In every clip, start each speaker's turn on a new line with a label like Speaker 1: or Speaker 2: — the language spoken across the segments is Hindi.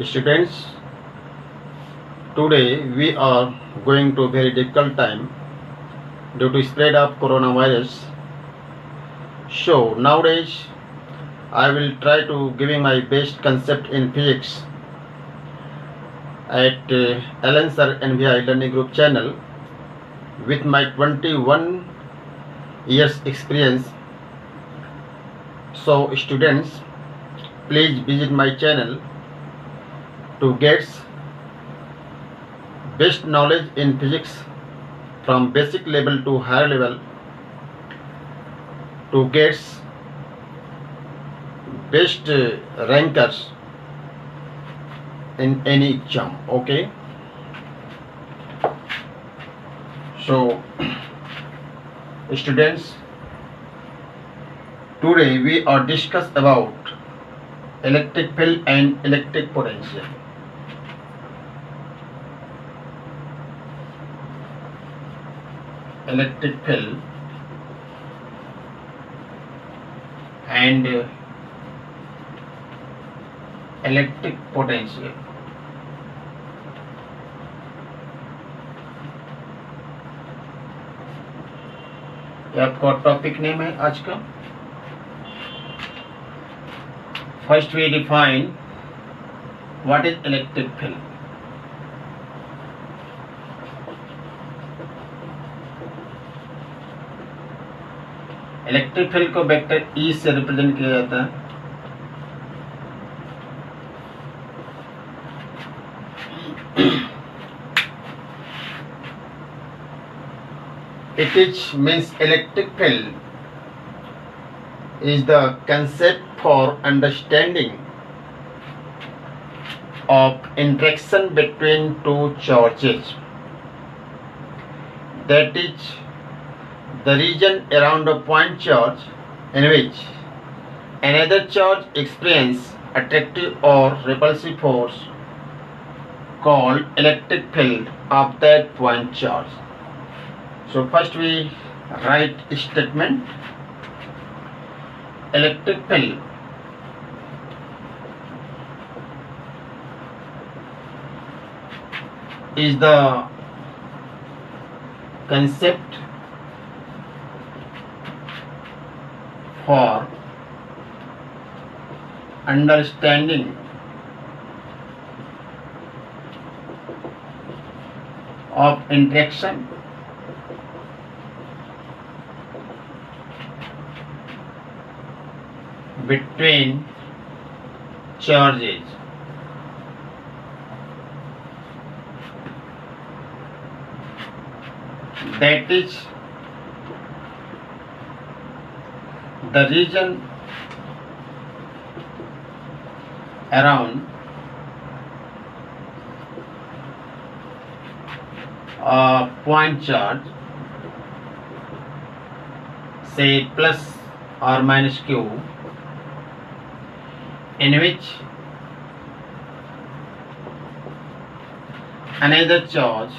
Speaker 1: Students, today we are going to very difficult time due to spread of coronavirus. So nowadays I will try to giving my best concept in physics at Alan Sir NVI Learning Group channel with my 21 years experience. So students, please visit my channel to get best knowledge in physics from basic level to higher level, to get best rankers in any exam. Okay, so students, today we are discuss about electric field and electric potential. Electric field and electric potential. ये आपका टॉपिक नेम है आज का. First we define what is electric field. Electric field को वेक्टर ई से रिप्रेजेंट किया जाता है. It is means electric field is the concept for understanding of interaction between two charges, that is the region around a point charge in which another charge experiences attractive or repulsive force called electric field of that point charge. So first we write statement. Electric field is the concept for understanding of interaction between charges. That is the region around a point charge, say plus or minus q, in which another charge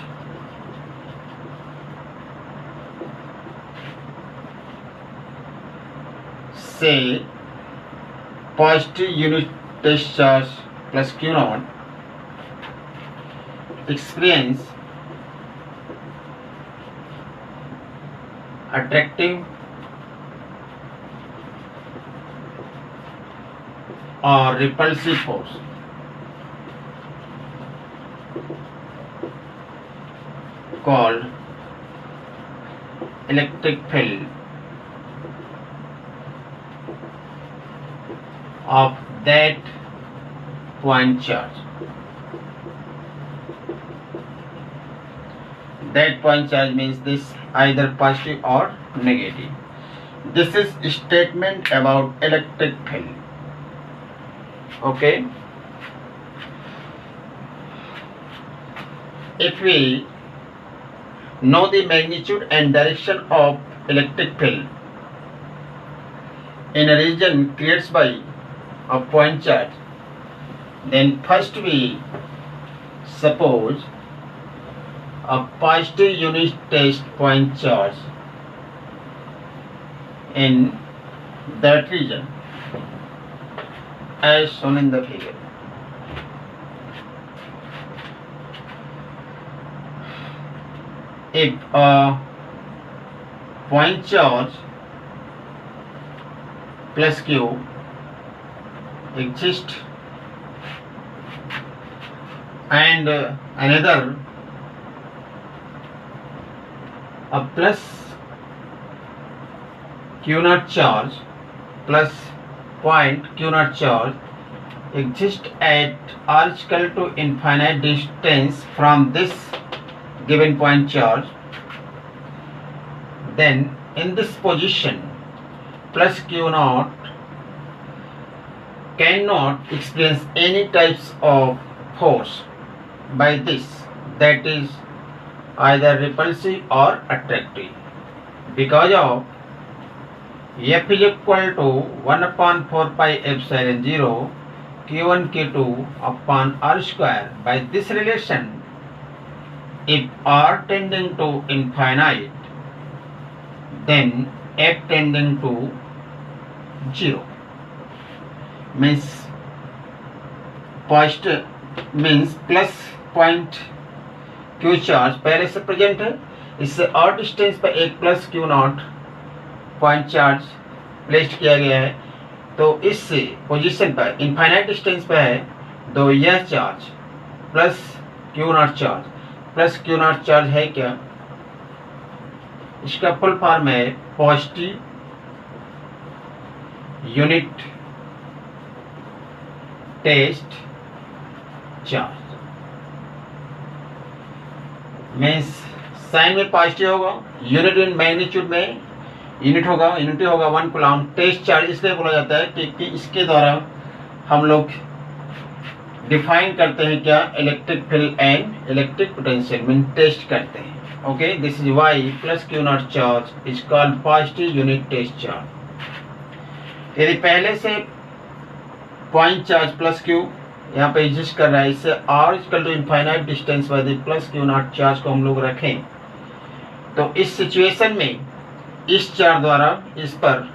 Speaker 1: say positive unit test charge plus q naught experience attractive or repulsive force called electric field of that point charge. That point charge means this either positive or negative. This is a statement about electric field. Okay, if we know the magnitude and direction of electric field in a region created by a point charge, then first we suppose a positive unit test point charge in that region as shown in the figure. if a point charge plus q exists and another a plus q naught charge plus point q naught charge exist at r is equal to infinite distance from this given point charge, then in this position plus q naught cannot experience any types of force by this, that is either repulsive or attractive, because of f is equal to 1 upon 4 pi epsilon 0 q1 q2 upon r square. By this relation, if r tending to infinite, then f tending to 0 means positive, means plus point q charge पहले से प्रेजेंट है, इससे और डिस्टेंस पर एक plus q not point charge placed किया गया है, तो इस पोजीशन पर इनफाइनाइट डिस्टेंस पर है, तो यह charge plus q naught charge है क्या, इसका फुल फॉर्म है positive unit test charge. Means sign में पॉजिटिव होगा, यूनिट इन मैग्नीट्यूड में यूनिटी होगा 1 कूलम। टेस्ट चार्ज इसलिए बोला जाता है कि इसके द्वारा हम लोग डिफाइन करते हैं क्या, electric field and electric potential mean test करते हैं। Okay, this is why plus Q naught charge is called positive unit test charge. यदि पहले से पॉइंट चार्ज प्लस क्यू यहाँ पे एग्जिस्ट कर रहा है, इससे r equal to infinite distance पर यदि प्लस क्यू नॉट चार्ज को हम लोग रखें, तो इस सिचुएशन में इस चार्ज द्वारा इस पर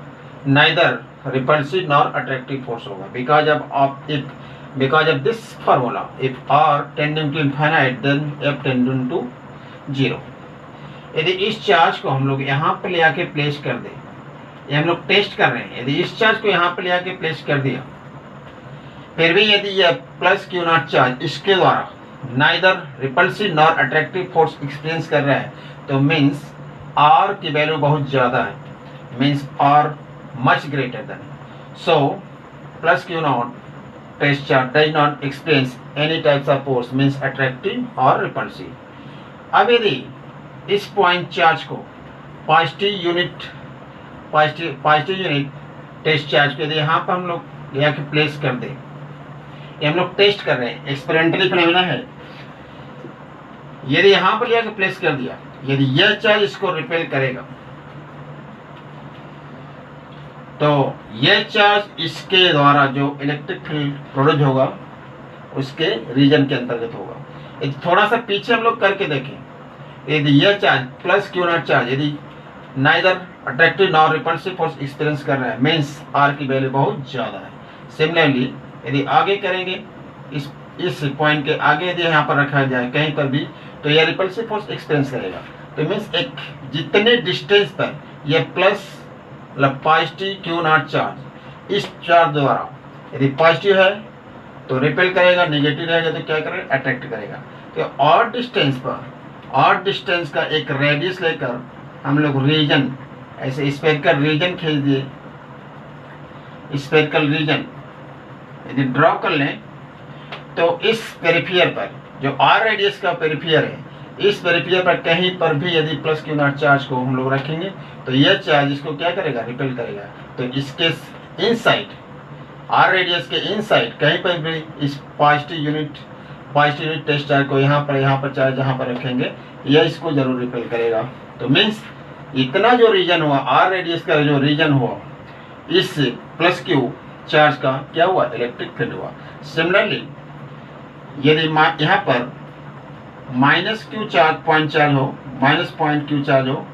Speaker 1: neither repulsive nor attractive force होगा, because of this formula, if r tending to infinite then f tending to 0। यदि इस चार्ज को हम लोग यहाँ पे ले आके प्लेस कर दें, ये हम लोग टेस्ट कर रहे हैं, यदि इस चार्ज को यहाँ पे ले आके प्लेस कर दिया, फिर भी यदि यह प्लस क्यू नॉट चार्ज इसके द्वारा neither repulsive nor attractive force experience कर रहा है, तो मीन्स r की वैल्यू बहुत ज़्यादा है, means r much greater than, so plus Q naught test charge does not experience any types of force means attractive और रिपल्सिव। अब यदि इस पॉइंट चार्ज को पॉजिटिव यूनिट टेस्ट चार्ज को यदि यहाँ पर हम लोग यहाँ के प्लेस कर दें, ये हम लोग टेस्ट कर रहे हैं, एक्सपेरिमेंटली फिनोमेना है, यदि यहाँ पर लेकर प्लेस कर दिया, यदि यह चार्ज इसको रिपेल करेगा, तो यह चार्ज इसके द्वारा जो इलेक्ट्रिक फील्ड प्रोड्यूस होगा उसके रीजन के अंतर्गत होगा। यदि थोड़ा सा पीछे हम लोग करके देखें, यदि यह charge plus Q naught charge यदि neither attractive nor repulsive force experience कर रहा है, मीन्स r की वैल्यू बहुत ज़्यादा है। सिमिलरली यदि आगे करेंगे, इस पॉइंट के आगे यदि यहाँ पर रखा जाए कहीं पर भी, तो यह रिपल्सिव फोर्स एक्सपीरियंस करेगा, तो मीन्स एक जितने डिस्टेंस पर यह प्लस मतलब पॉजिटिव क्यू नॉट चार्ज इस चार्ज द्वारा यदि पॉजिटिव है तो रिपेल करेगा, नेगेटिव रहेगा तो क्या करेगा, अट्रैक्ट करेगा। तो और डिस्टेंस पर और डिस्टेंस का एक रेडियस लेकर हम लोग रीजन ऐसे स्फेरिकल रीजन खींच दिए, स्फेरिकल रीजन यदि ड्रॉ कर लें, तो इस पेरिफियर पर जो r रेडियस का पेरिफियर है, इस पेरिफियर पर कहीं पर भी यदि प्लस क्यू नॉट चार्ज को हम लोग रखेंगे, तो यह चार्ज इसको क्या करेगा, रिपेल करेगा। तो इसके इनसाइड r रेडियस के इनसाइड कहीं पर भी इस पॉजिटिव यूनिट टेस्ट चार्ज को यहाँ पर चार्ज जहाँ पर रखेंगे, यह इसको जरूर रिपेल करेगा। तो मीन्स इतना जो रीजन हुआ, r रेडियस का जो रीजन हुआ, इस प्लस क्यू चार्ज का क्या हुआ, इलेक्ट्रिक फील्ड हुआ। सिमिलरली यदि यहाँ पर minus Q charge point charge हो, माइनस पॉइंट क्यू चार्ज हो,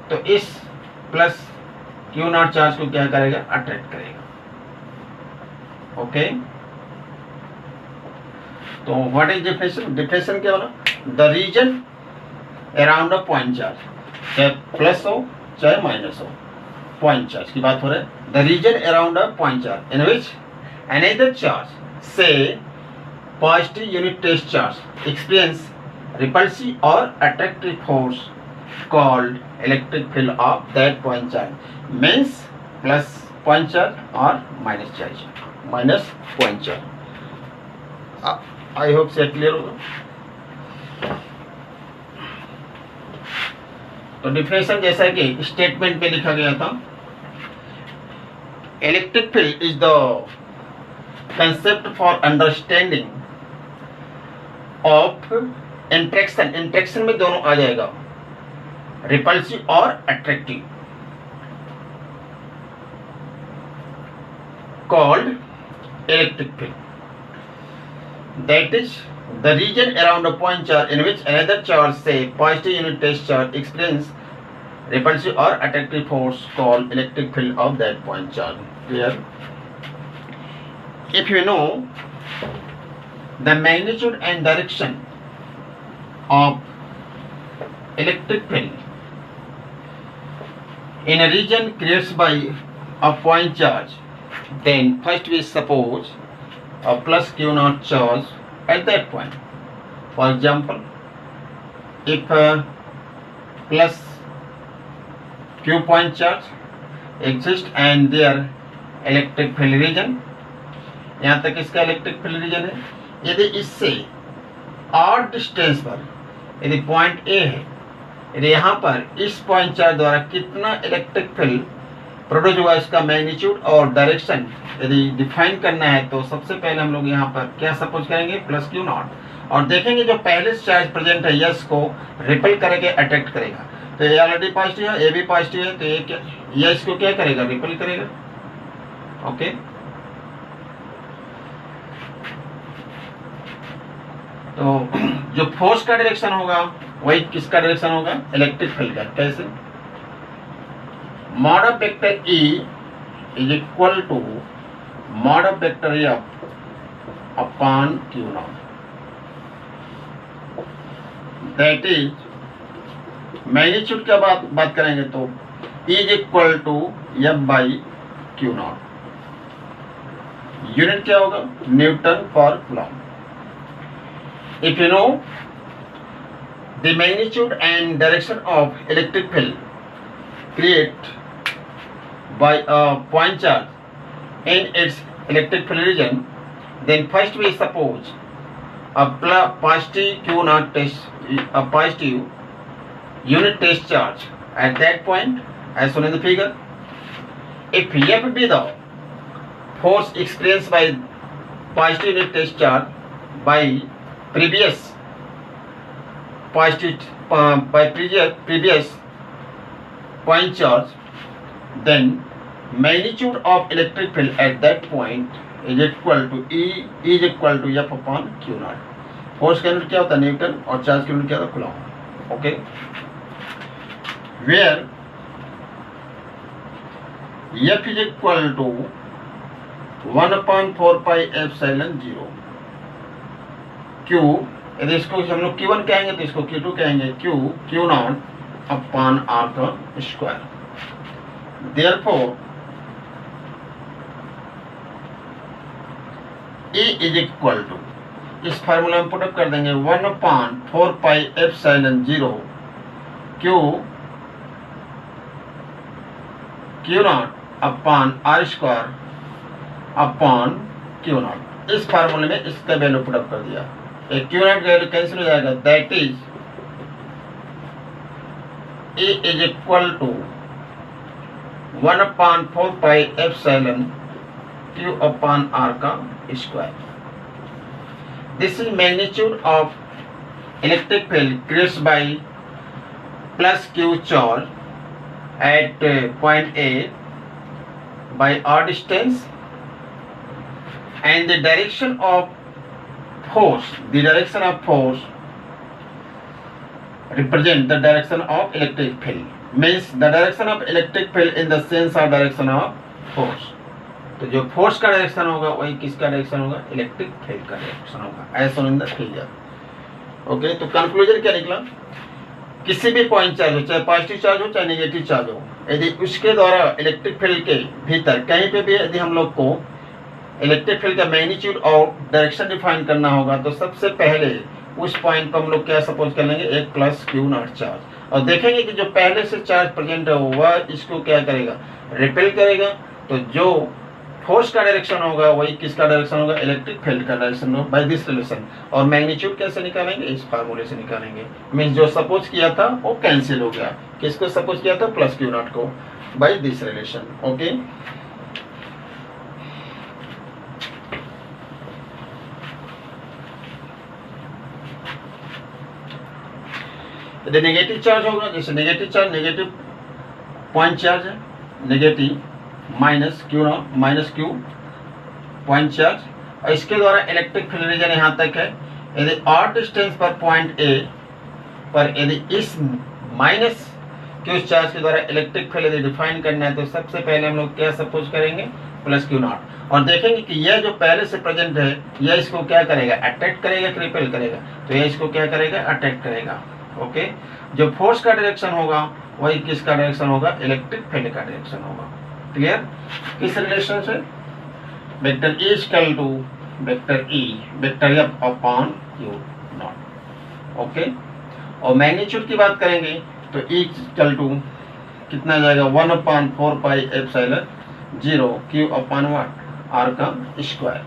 Speaker 1: तो इस प्लस क्यू नॉट चार्ज को क्या करेगा, अट्रैक्ट करेगा। ओके, तो व्हाट इज डिफिनेशन क्या बोला, the region around a point charge, चाहे प्लस हो चाहे माइनस हो, पॉइंट चार्ज की बात हो रहा है. The region around a point charge in which another charge, say positive unit test charge, experience repulsive or attractive force called electric field of that point charge, means plus point charge or minus charge, minus point charge. I hope से क्लियर होगा. तो डिफिनेशन जैसा कि स्टेटमेंट पे लिखा गया था, electric field is the concept for understanding of interaction में दोनों आ जाएगा, रिपल्सिव और attractive, called electric field. That is the region around a point charge in which another charge, say positive unit test charge, experience repulsive or attractive force called electric field of that point charge. Clear? If you know the magnitude and direction of electric field in a region created by a point charge, then first we suppose a plus q naught charge at that point. For example, if plus q point charge exists and their electric field region, यहाँ तक इसका इलेक्ट्रिक फील्ड रीजन है. यदि इससे और डिस्टेंस पर, यदि पॉइंट ए है, यदि यहाँ पर इस पॉइंट चार्ज द्वारा कितना इलेक्ट्रिक फील्ड प्रोड्यूस हुआ, इसका मैग्नीट्यूड और डायरेक्शन यदि डिफाइन करना है, तो सबसे पहले हम लोग यहाँ पर क्या सपोज करेंगे, प्लस क्यू नॉट, और देखेंगे जो पहले चार्ज प्रेजेंट है यस को रिपेल करके अट्रैक्ट करेगा. तो ये ऑलरेडी पॉजिटिव है, ये भी पॉजिटिव है, तो ये क्या, यस को क्या करेगा, रिपेल करेगा. ओके, तो जो फोर्स का डायरेक्शन होगा वही किसका डायरेक्शन होगा, इलेक्ट्रिक फील्ड का. कैसे, mod of vector E is equal to mod of vector F upon q naught. That is magnitude का बात करेंगे तो E is equal to F by q naught. Unit क्या होगा, newton per coulomb. If you know the magnitude and direction of electric field created by a point charge in its electric field region, then first we suppose a positive Q naught test, a positive unit test charge at that point, as shown in the figure. If F be the force experienced by positive unit test charge by previous point charge, then magnitude of electric field at that point is equal to E is equal to F upon Q naught. Force का यूनिट क्या होता है, न्यूटन, और चार्ज का यूनिट क्या होता है, coulomb. Okay, where F is equal to 1/4 pi epsilon 0. Q, यदि इसको हम लोग Q1 कहेंगे तो इसको Q2 कहेंगे, Q नॉट अपॉन R का square. Therefore E is equal to, इस फार्मूला में पुट अप कर देंगे 1/4 pi epsilon 0 Q naught upon R square upon Q naught. इस फार्मूले में इसका वैल्यू पुट अप कर दिया, एक Q नॉट का वैल्यू कैंसिल हो जाएगा. That is E is equal to 1/4 pi epsilon Q upon R का square. This is magnitude of electric field created by plus Q charge at point A by R distance, and the direction of force represent the direction of electric field, means the direction of electric field in the sense of direction of force. तो जो फोर्स का डायरेक्शन होगा वही किसका डायरेक्शन होगा, इलेक्ट्रिक फील्ड का डायरेक्शन होगा, as shown in the figure. Okay, तो कंक्लूजन क्या निकला, किसी भी पॉइंट चार्ज हो, चाहे पॉजिटिव चार्ज हो चाहे नेगेटिव चार्ज हो, यदि उसके द्वारा इलेक्ट्रिक फील्ड के भीतर कहीं पे भी यदि हम लोग को इलेक्ट्रिक फील्ड का मैग्नीट्यूड और डायरेक्शन डिफाइन करना होगा तो सबसे पहले उस पॉइंट पर हम लोग क्या सपोज कर लेंगे, एक प्लस क्यू नॉट चार्ज, और देखेंगे कि जो पहले से चार्ज प्रेजेंट है वह इसको क्या करेगा, रिपेल करेगा। तो जो फोर्स का डायरेक्शन होगा वही किसका डायरेक्शन होगा, इलेक्ट्रिक फील्ड का डायरेक्शन होगा बाय दिस रिलेशन। और मैग्नीट्यूड कैसे निकालेंगे, इस फार्मूले से निकालेंगे। मीन्स जो सपोज किया था वो कैंसिल हो गया, किसको सपोज किया था, प्लस क्यू नॉट को, बाय दिस रिलेशन। ओके, यदि नेगेटिव चार्ज होगा, जैसे negative charge, negative point charge है, negative minus Q naught, minus Q point charge, और इसके द्वारा इलेक्ट्रिक फील्ड रीजन यहाँ तक है। यदि और डिस्टेंस पर पॉइंट ए पर यदि इस माइनस क्यू चार्ज के द्वारा इलेक्ट्रिक फील्ड यदि डिफाइन करना है तो सबसे पहले हम लोग क्या सपोज करेंगे, प्लस क्यू नॉट, और देखेंगे कि यह जो पहले से प्रेजेंट है यह इसको क्या करेगा, अट्रैक्ट करेगा कि रिपेल करेगा, तो यह इसको क्या करेगा, अट्रैक्ट करेगा। ओके, जो फोर्स का डायरेक्शन होगा वही किसका डायरेक्शन होगा, इलेक्ट्रिक फील्ड का डायरेक्शन होगा। क्लियर, किस रिलेशन से, vector E equal to vector E vector F upon q naught. Okay, और मैग्नीट्यूड की बात करेंगे तो E इक्वल टू कितना जाएगा, 1/4 पाई एप्सिलॉन 0 क्यू अपॉन वाट, R का स्क्वायर।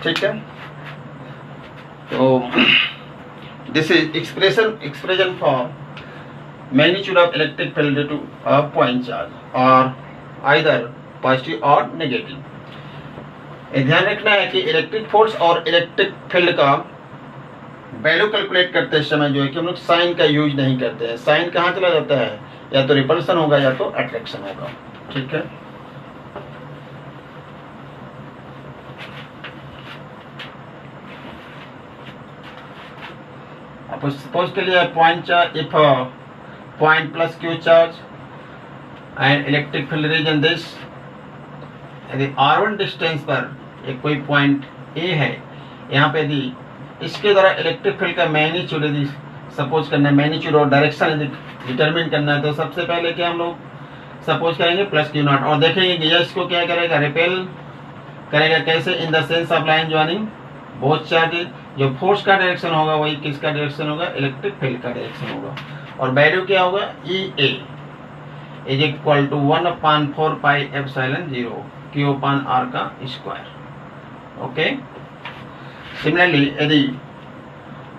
Speaker 1: ठीक है, तो this is expression for magnitude of electric field due to a point charge or either positive or negative। ध्यान रखना है कि इलेक्ट्रिक फोर्स और इलेक्ट्रिक फील्ड का वैल्यू कैलकुलेट करते समय जो है कि हम लोग साइन का यूज नहीं करते हैं। साइन कहाँ चला जाता है, या तो रिपल्सन होगा या तो अट्रैक्शन होगा। ठीक है, suppose के लिए point charge, if point plus q charge and electric field region this, यदि r1 डिस्टेंस पर एक कोई पॉइंट a है, यहाँ पे यदि इसके द्वारा इलेक्ट्रिक फील्ड का मैग्नीट्यूड यदि सपोज करना है, मैग्नीट्यूड और डायरेक्शन यदि डिटरमिन करना है तो सबसे पहले क्या हम लोग सपोज करेंगे, प्लस क्यू नॉट, और देखेंगे कि यह इसको क्या करेगा, रिपेल करेगा। कैसे, in the sense of line joining both charges. जो फोर्स का डायरेक्शन होगा वही किसका डायरेक्शन होगा, इलेक्ट्रिक फील्ड का डायरेक्शन होगा। और वैल्यू क्या होगा, EA is equal to 1/4 pi epsilon 0 q upon R का स्क्वायर। ओके, सिमिलरली यदि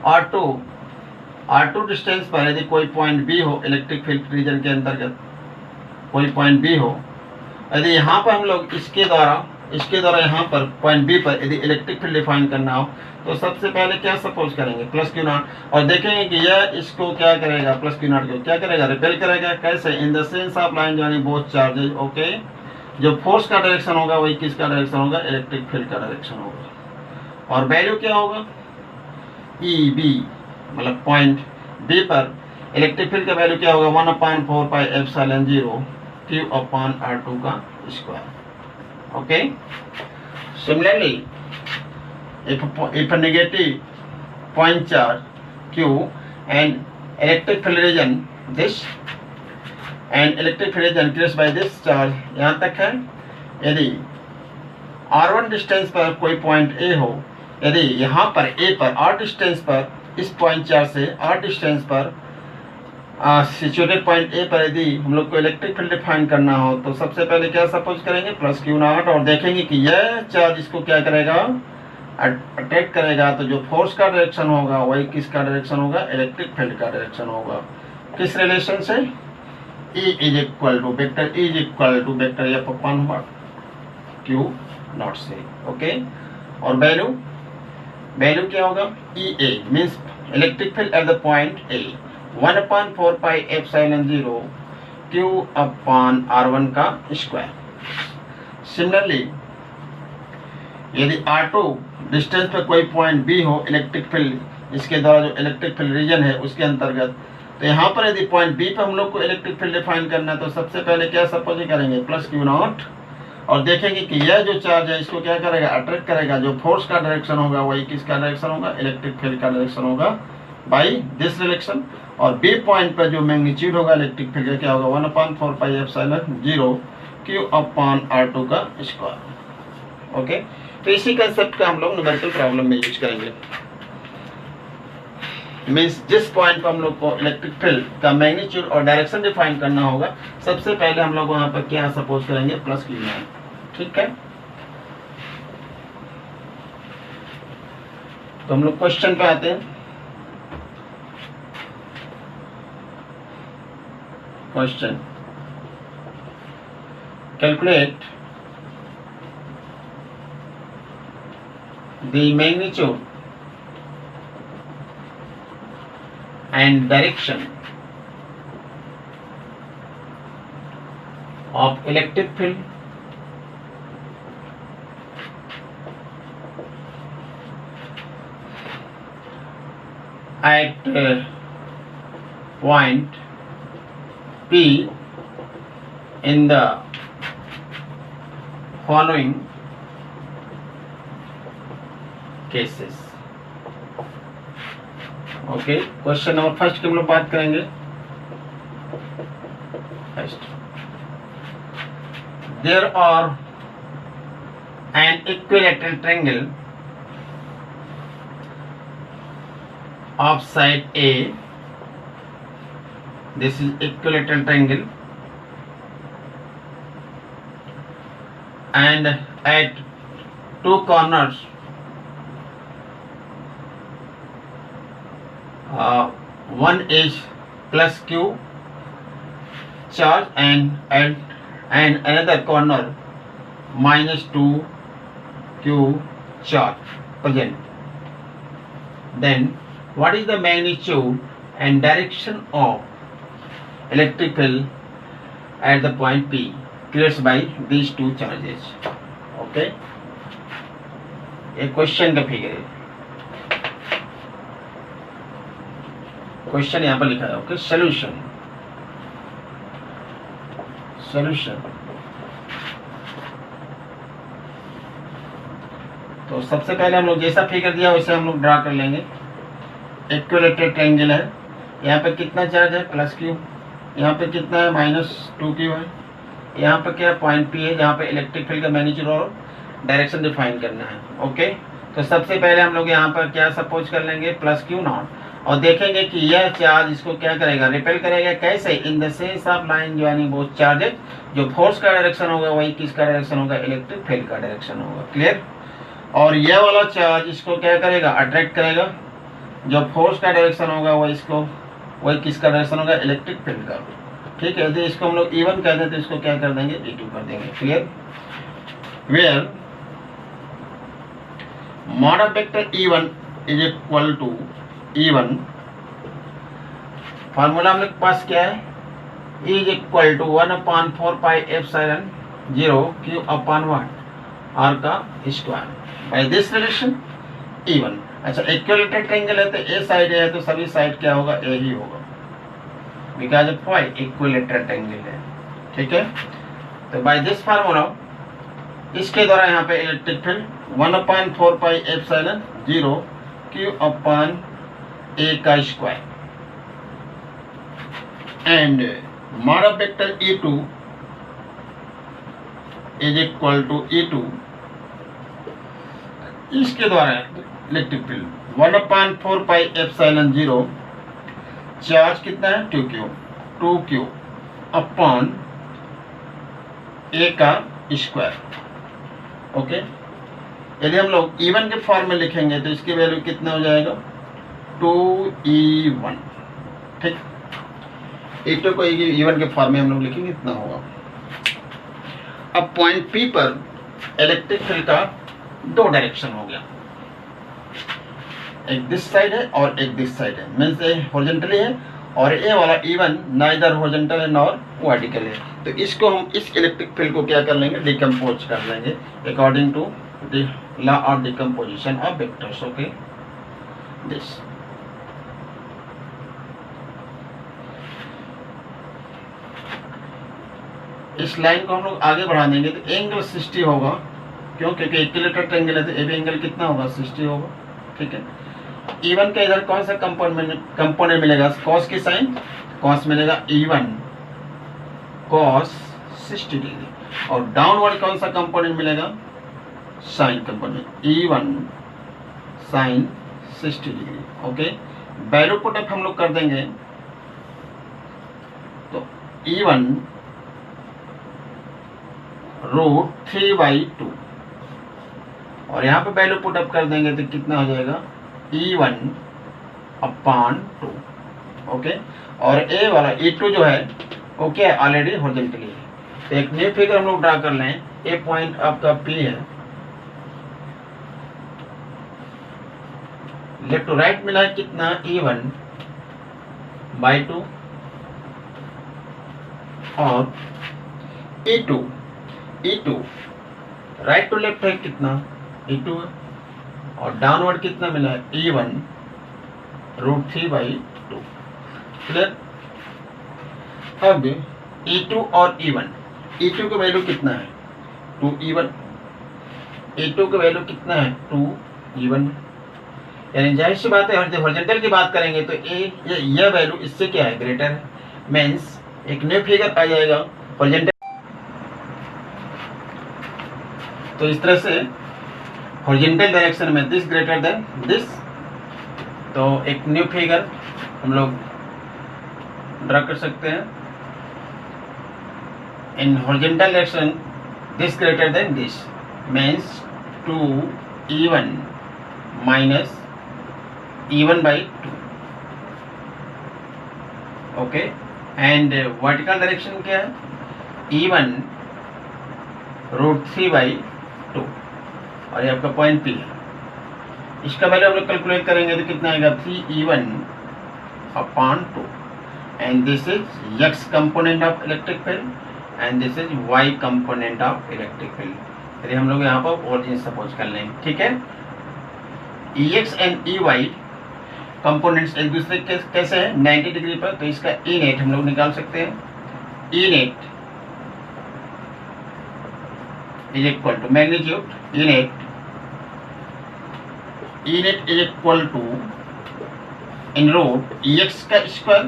Speaker 1: R2 डिस्टेंस पर यदि कोई पॉइंट B हो, इलेक्ट्रिक फील्ड रीजन के अंतर्गत कोई पॉइंट B हो, यदि यहाँ पर हम लोग इसके द्वारा यहाँ पर पॉइंट B पर यदि इलेक्ट्रिक फील्ड डिफाइन करना हो तो सबसे पहले क्या सपोज करेंगे, प्लस क्यू नॉट, और देखेंगे कि यह इसको क्या करेगा, प्लस क्यू नॉट को क्या करेगा, रिपेल करेगा। कैसे, in the sense of line joining both charges. Okay, जो फोर्स का डायरेक्शन होगा वही किसका डायरेक्शन होगा, इलेक्ट्रिक फील्ड का डायरेक्शन होगा। और वैल्यू क्या होगा, EB मतलब पॉइंट B पर इलेक्ट्रिक फील्ड का वैल्यू क्या होगा, 1/4 pi epsilon 0 q upon R2 का square. Okay, similarly if a negative point charge Q and electric field region this and electric field region created by this charge, यहाँ तक है। यदि R1 डिस्टेंस पर कोई पॉइंट A हो, यदि यहाँ पर A पर R डिस्टेंस पर इस पॉइंट चार्ज से R डिस्टेंस पर सिचुएटेड पॉइंट ए पर यदि हम लोग को इलेक्ट्रिक फील्ड डिफाइन करना हो तो सबसे पहले क्या सपोज करेंगे, प्लस क्यू नॉट, और देखेंगे कि यह चार्ज इसको क्या करेगा, अट्रैक्ट करेगा। तो जो फोर्स का डायरेक्शन होगा वही किसका डायरेक्शन होगा, इलेक्ट्रिक फील्ड का डायरेक्शन होगा। किस रिलेशन से, E is equal to vector E is equal to vector F upon q naught से। ओके, और वैल्यू क्या होगा, EA means electric field at the point A 1/4 pi epsilon 0 q upon R1 का स्क्वायर। सिमिलरली यदि R2 डिस्टेंस पे कोई पॉइंट B हो, इलेक्ट्रिक फील्ड इसके द्वारा जो इलेक्ट्रिक फील्ड रीजन है उसके अंतर्गत, तो यहाँ पर यदि पॉइंट B पे हम लोग को इलेक्ट्रिक फील्ड डिफाइन करना है तो सबसे पहले क्या सपोज करेंगे, प्लस क्यू नॉट, और देखेंगे कि यह जो चार्ज है इसको क्या करेगा, अट्रैक्ट करेगा। जो फोर्स का डायरेक्शन होगा वही किसका डायरेक्शन होगा, इलेक्ट्रिक फील्ड का डायरेक्शन होगा। बाई दिस रिलेक्शन, और बी पॉइंट पर जो मैग्नीट्यूड होगा इलेक्ट्रिक फील्ड का क्या होगा 1/4πε0 Q/R2 का स्क्वायर। ओके, तो इसी कंसेप्ट का हम लोग न्यूमेरिकल प्रॉब्लम में यूज करेंगे। मीन्स जिस पॉइंट पर हम लोग को इलेक्ट्रिक फील्ड का मैग्नीट्यूड और डायरेक्शन डिफाइन करना होगा, सबसे पहले हम लोग वहां पर क्या सपोज करेंगे प्लस Q मान। ठीक है, तो हम लोग क्वेश्चन पे आते हैं। Question, calculate the magnitude and direction of electric field at point P in the following cases। Okay, question number first की हम लोग बात करेंगे। First, there are an equilateral triangle of side a, this is equilateral triangle, and at two corners one is plus Q charge and another corner minus 2Q charge present. Then what is the magnitude and direction of electric field at the point P created by these two charges? Okay, एक क्वेश्चन का फिगर है, क्वेश्चन यहां पर लिखा है। Okay, solution, solution. तो सबसे पहले हम लोग जैसा फिगर दिया वैसे हम लोग ड्रा कर लेंगे। इक्विलैटरल ट्रायंगल है, यहाँ पे कितना चार्ज है प्लस Q, यहाँ पे कितना है -2Q है, यहाँ पे क्या पॉइंट P है जहाँ पे इलेक्ट्रिक फील्ड का मैग्नीट्यूड और डायरेक्शन डिफाइन करना है। ओके, तो सबसे पहले हम लोग यहाँ पर क्या सपोज कर लेंगे प्लस Q नॉट, और देखेंगे कि यह चार्ज इसको क्या करेगा रिपेल करेगा। कैसे? In the sense of line joining both charges, जो फोर्स का डायरेक्शन होगा वही किसका डायरेक्शन होगा इलेक्ट्रिक फील्ड का डायरेक्शन होगा। क्लियर? और यह वाला चार्ज इसको क्या करेगा अट्रैक्ट करेगा, जो फोर्स का डायरेक्शन होगा वही इसको वही किसका डायरेक्शन होगा इलेक्ट्रिक फील्ड का। ठीक है, यदि इसको हम लोग E1 कहते हैं तो इसको क्या कर देंगे E2 कर देंगे। Clear? Where mod of vector E1 is equal to E1, formula हम लोग के पास क्या है, E is equal to 1/4πε0 Q upon what R का square by this relation E1। अच्छा, इक्विलैटरल ट्रायंगल है तो ए साइड है तो सभी साइड क्या होगा ए ही होगा, because of why equilateral triangle है। ठीक है, तो बाय दिस फार्मूला इसके द्वारा यहाँ पे इलेक्ट्रिक फील्ड 1/4πε0 Q अपॉन ए का square and mod of vector E2 is equal to E2, इसके द्वारा इलेक्ट्रिक फील्ड 1/4πε0 चार्ज कितना है 2Q अपॉन ए का स्क्वायर। ओके, यदि हम लोग E1 के फॉर्म में लिखेंगे तो इसकी वैल्यू कितना हो जाएगा 2E1। ठीक, E2 को E1 के फॉर्म में हम लोग लिखेंगे इतना होगा। अब पॉइंट P पर इलेक्ट्रिक फील्ड का दो डायरेक्शन हो गया, एक दिस साइड है और एक दिस साइड है, मीन्स ए हॉरिजॉन्टली है और ए वाला E1 नाइदर हॉरिजॉन्टल है नॉर वर्टिकल है। तो इसको हम इस इलेक्ट्रिक फील्ड को क्या कर लेंगे डिकम्पोज कर लेंगे according to the law of decomposition of vectors. Okay, this इस लाइन को हम लोग आगे बढ़ा देंगे तो एंगल 60 होगा, क्यों? क्योंकि इक्विलैटरल ट्रायंगल है तो ए बी एंगल कितना होगा 60 होगा। ठीक है, E1 का इधर कौन सा कंपोनेंट मिलेगा? कॉस की साइन, कॉस मिलेगा E1 कॉस 60 डिग्री, और डाउनवर्ड कौन सा कंपोनेंट मिलेगा? Sine component E1 sine 60 degree. Okay, value put up हम लोग कर देंगे, तो E1 √3/2, और यहाँ पे वैल्यू पुटअप कर देंगे तो कितना हो जाएगा? E1/2। ओके, और ए वाला E2 जो है वो क्या है? ऑलरेडी हॉरिजॉन्टली है। तो एक न्यू फिगर हम लोग ड्रा कर लें। ए पॉइंट आपका P है, लेफ्ट टू राइट मिला है कितना? E1/2, और E2 राइट टू लेफ्ट है कितना? E2 है, और डाउनवर्ड कितना मिला है? E1 √3/2। क्लियर? अब E2 और E1 का वैल्यू कितना है? 2E1। E2 का वैल्यू कितना है? 2E1। यानी जाहिर सी बात है, हॉरिजॉन्टल की बात करेंगे तो यह वैल्यू इससे क्या है? ग्रेटर है। मीन्स एक न्यू फिगर आ जाएगा हॉरिजॉन्टल। तो इस तरह से हॉरिजॉन्टल डायरेक्शन में दिस ग्रेटर देन दिस, तो एक न्यू फिगर हम लोग ड्रा कर सकते हैं। इन horizontal direction this greater than this means 2E1 minus E1/2। Okay, and vertical direction क्या है? E1 √3/2, और ये आपका पॉइंट P है। इसका वैल्यू हम लोग कैलकुलेट करेंगे तो कितना आएगा? 3E1/2, and this is X component of electric field and this is Y component of electric field. चलिए हम लोग यहाँ पर ओरिजिन सपोज कर लेंगे, ठीक है। EX एंड EY कंपोनेंट्स एक दूसरे के कैसे हैं? 90 डिग्री पर, तो इसका E नेट हम लोग निकाल सकते हैं। E net is equal to magnitude, E net is equal to in root EX का स्क्वायर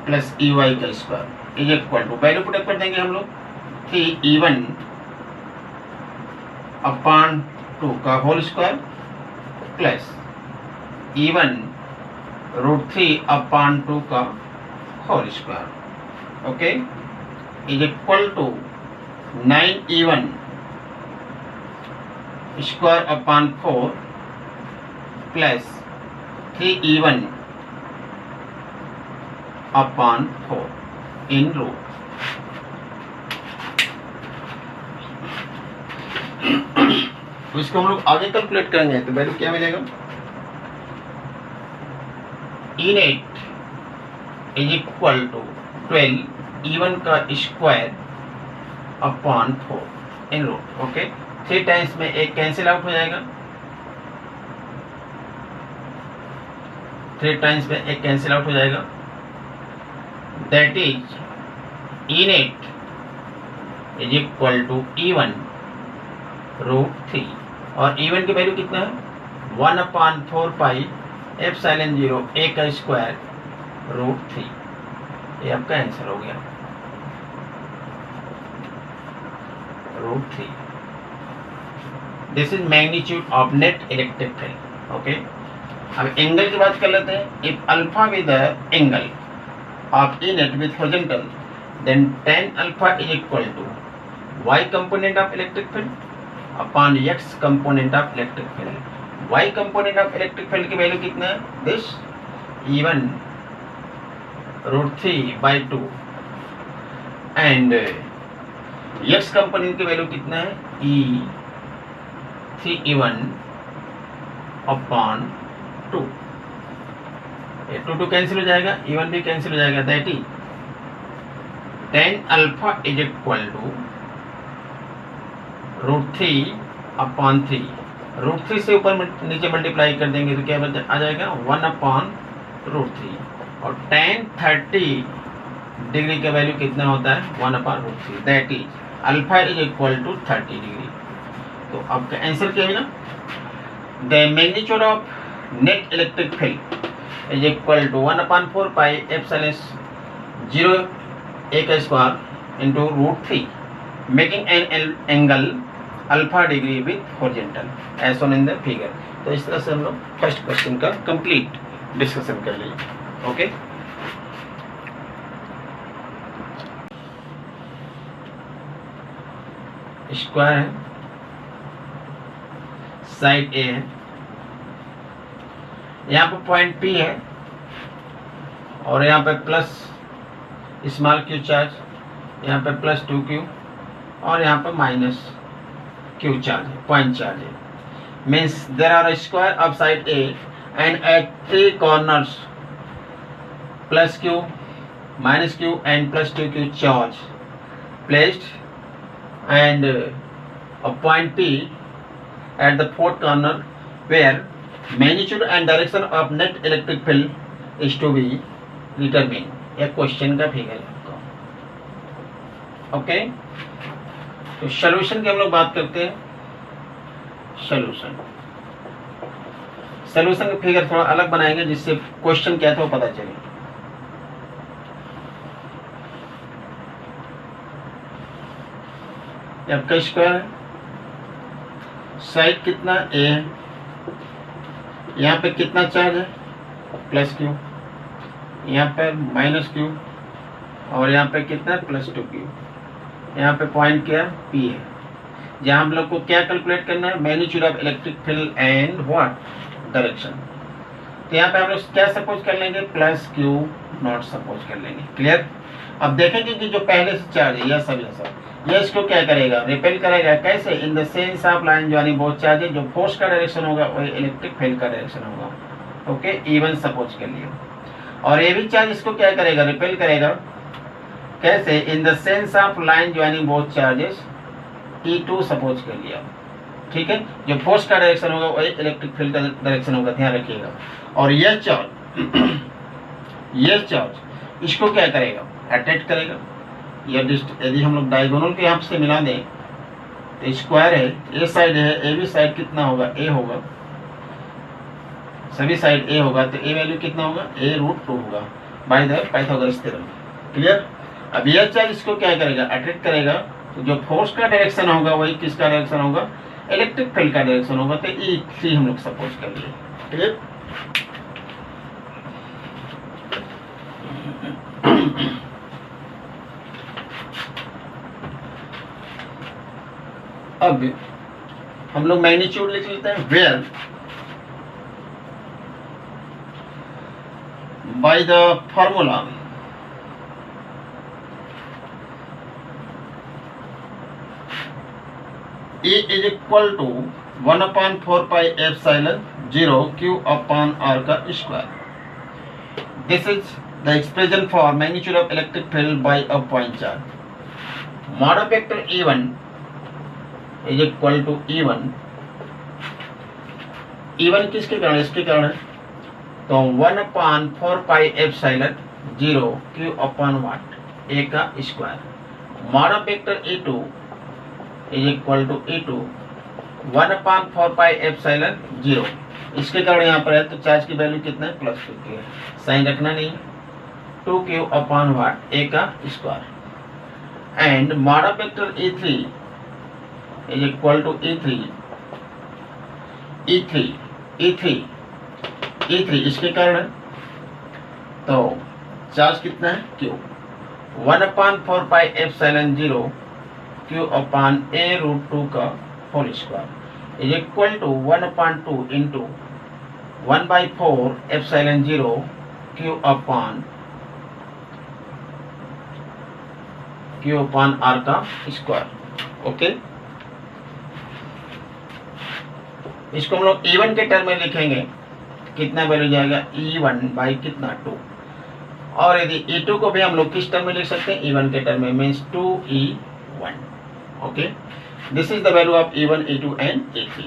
Speaker 1: प्लस EY का square is equal to, value put up कर देंगे हम लोग, 3E1/2 का होल स्क्वायर प्लस E1 √3/2 का whole square. Okay, is equal to 9E1 square upon 4 plus 3E1/4 in root. तो इसको हम लोग आगे कैलकुलेट करेंगे तो वैल्यू क्या मिलेगा? E net is equal to 12E1 का square upon 4 in root. Okay, 3 times में एक कैंसिल आउट हो जाएगा, 3 टाइम्स में एक कैंसिल आउट हो जाएगा, that is E net is equal to E1 √3, और E1 की वैल्यू कितना है? 1/4 एप्सिलॉन 0 A का स्क्वायर √3। ये आपका आंसर हो गया, √3। This is magnitude of net electric field. Okay, अब एंगल की बात कर लेते हैं। If alpha with the angle of E net with horizontal then tan alpha is equal to Y component of electric field upon X component of electric field. Y component of electric field की वैल्यू कितना है? This E1 √3/2, and X component की वैल्यू कितना है? 3E1/2। ये 2 कैंसिल हो जाएगा, E1 भी कैंसिल हो जाएगा, that is tan alpha is equal to √3/3। √3 से ऊपर नीचे मल्टीप्लाई कर देंगे तो क्या आ जाएगा? 1/√3, और tan 30 डिग्री का वैल्यू कितना होता है? 1/√3, that is alpha is equal to 30 degree. तो आपका आंसर क्या है ना? the magnitude of net electric field is equal to 1/4 pi epsilon 0 a का square into √3, making an angle alpha degree with horizontal as shown in the figure. तो इस तरह से हम लोग फर्स्ट क्वेश्चन का कंप्लीट डिस्कशन कर लीजिए. ओके, स्क्वायर है, साइड ए है, यहाँ पे पॉइंट पी है और यहाँ पे प्लस स्मॉल क्यू चार्ज, यहाँ पे प्लस 2q और यहाँ पे माइनस q चार्ज है, पॉइंट चार्ज है. Means there are square of side a and at 3 corners plus q minus q and plus 2q charge placed and a point P at the fourth corner where magnitude and direction of net electric field is to be determined. यह क्वेश्चन का फिगर है आपका. ओके, तो सोल्यूशन की हम लोग बात करते हैं. सोल्यूशन का फिगर थोड़ा अलग बनाएंगे जिससे क्वेश्चन क्या था वो पता चले. आपका स्क्वायर है, साइड कितना ए है, यहाँ पे कितना चार्ज है प्लस क्यू, यहाँ पे माइनस क्यू और यहाँ पे कितना है प्लस 2q. यहाँ पे पॉइंट क्या पी है, जहाँ हम लोग को क्या कैलकुलेट करना है, magnitude of electric field and what direction. तो यहाँ पे हम लोग क्या सपोज कर लेंगे, प्लस क्यू नॉट सपोज कर लेंगे. क्लियर. अब देखेंगे कि जो पहले से चार्ज है यह सब ये इसको क्या करेगा, रिपेल करेगा. कैसे, in the sense of line joining both charges. जो फोर्स का डायरेक्शन होगा वही इलेक्ट्रिक फील्ड का डायरेक्शन होगा. ओके, इवन सपोज कर लिया. और ये भी चार्ज इसको क्या करेगा, रिपेल करेगा. कैसे, in the sense of line joining both charges E2 suppose कर लिया. ठीक है, जो फोर्स का डायरेक्शन होगा वही इलेक्ट्रिक फील्ड का डायरेक्शन होगा, ध्यान रखिएगा. और यह चार्ज इसको क्या करेगा, अट्रैक्ट करेगा. यदि हम लोग डायगोनल के यहाँ से मिला दें तो स्क्वायर है, ए साइड है, ए बी साइड कितना होगा, ए होगा, सभी साइड ए होगा. तो ए वैल्यू कितना होगा, a√2 होगा by the Pythagoras theorem. Clear. अब यह चार्ज इसको क्या करेगा, अट्रैक्ट करेगा. तो जो फोर्स का डायरेक्शन होगा वही किसका डायरेक्शन होगा, इलेक्ट्रिक फील्ड का डायरेक्शन होगा. तो E3 हम लोग सपोज कर लिए. क्लियर. अब हम लोग मैग्नीट्यूड लिख लेते हैं. Where by the formula E is equal to 1/4 pi epsilon 0 q upon r का square. This is the expression for magnitude of electric field by a point charge. Mod of vector E1 is equal to E1 किसके कारण, इसके कारण है. तो 1/4 pi epsilon 0 q upon what a का square. Mod of vector E2 is equal to E2 1/4 pi epsilon 0. इसके कारण यहाँ पर है तो चार्ज की वैल्यू कितना है, प्लस 2q है. साइन रखना नहीं, 2q अपॉन वाट a का square. And mod of vector E3 is equal to E3 इसके कारण है. तो चार्ज कितना है, q 1/4 pi epsilon 0 q upon a√2 का whole square is equal to 1/2 into 1/4 epsilon 0 q upon r का स्क्वायर. ओके, इसको हम लोग E1 के टर्म में लिखेंगे. कितना वैल्यू जाएगा, E1 बाई कितना 2. और यदि E2 को भी हम लोग किस टर्म में लिख सकते हैं, E1 के टर्म में, means 2E1. Okay, this is the value of E1, E2 and E3.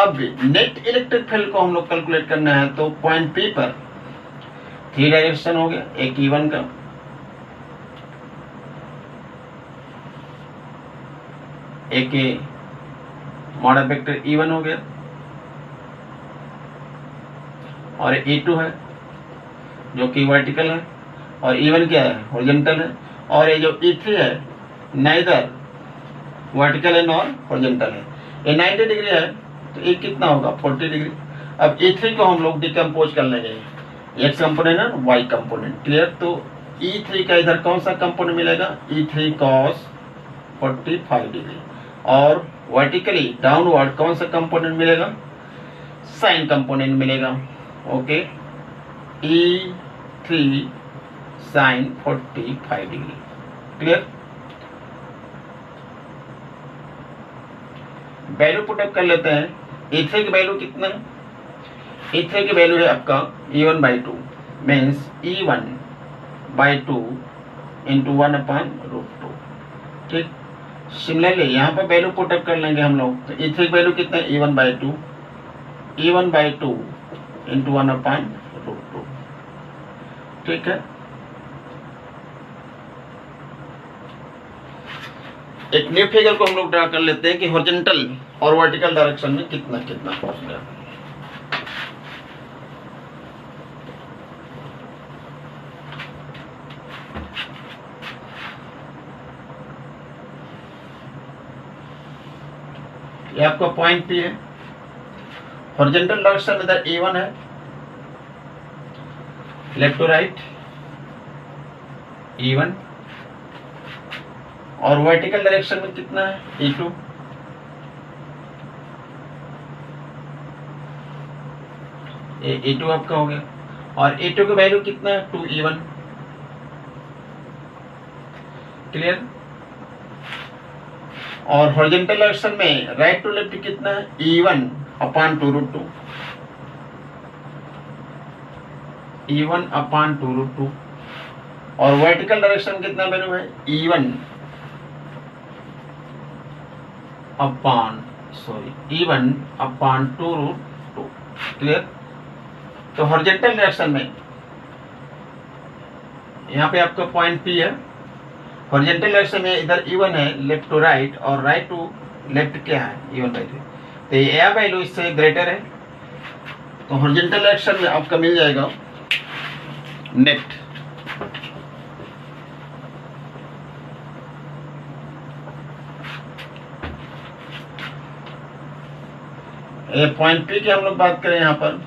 Speaker 1: अब नेट इलेक्ट्रिक फील्ड को हम लोग कैलकुलेट करना है. तो पॉइंट P पर 3 डायरेक्शन हो गया, एक E1 का, एक मॉड ऑफ वेक्टर E1 हो गया और E2 है जो कि वर्टिकल है, और E1 क्या है, हॉरिजॉन्टल है, और ये जो E3 है नाइदर वर्टिकल है नॉर हॉरिजॉन्टल है। ये 90 डिग्री है तो ये कितना होगा, 40 डिग्री। अब E3 को हम लोग डिकम्पोज कर लेंगे, एक्स कंपोनेंट और वाई कंपोनेंट। क्लियर। तो E3 का इधर कौन सा कंपोनेंट मिलेगा, E3 cos 45 डिग्री, और वर्टिकली डाउनवर्ड कौन सा कंपोनेंट मिलेगा, साइन कंपोनेंट मिलेगा। ओके, E3 sine 45 degree. Clear. Value put up कर लेते हैं। E3 की वैल्यू कितना है, E3 की वैल्यू है आपका E1/2 मीन्स E1/2 इंटू 1/√2। ठीक। सिमिलरली यहाँ पर वैल्यू पुटअप कर लेंगे हम लोग। तो E3 की वैल्यू कितना है, E1/2 इंटू 1/√2। ठीक है। एक न्यू फिगर को हम लोग ड्रा कर लेते हैं कि हॉरिजॉन्टल और वर्टिकल डायरेक्शन में कितना कितना पहुंच गया। ये आपका पॉइंट P है। हॉरिजॉन्टल डायरेक्शन में इधर E1 है, लेफ्ट टू राइट E1, और वर्टिकल डायरेक्शन में कितना है, E2। ये E2 आपका हो गया, और E2 की वैल्यू कितना है, 2E1। क्लियर। और हॉरिजॉन्टल डायरेक्शन में राइट टू लेफ्ट कितना है, E1/2√2, E1/2√2, और वर्टिकल डायरेक्शन में कितना वैल्यू है, E1/2√2। क्लियर। तो हॉरिजॉन्टल डायरेक्शन में यहाँ पे आपका पॉइंट P है। हॉरिजॉन्टल डायरेक्शन में इधर E1 है, लेफ्ट टू राइट, और राइट टू लेफ्ट क्या है, E1/2। तो ये वैल्यू इससे ग्रेटर है, तो हॉरिजॉन्टल डायरेक्शन में आपका मिल जाएगा नेट। ये पॉइंट P की हम लोग बात करें यहाँ पर,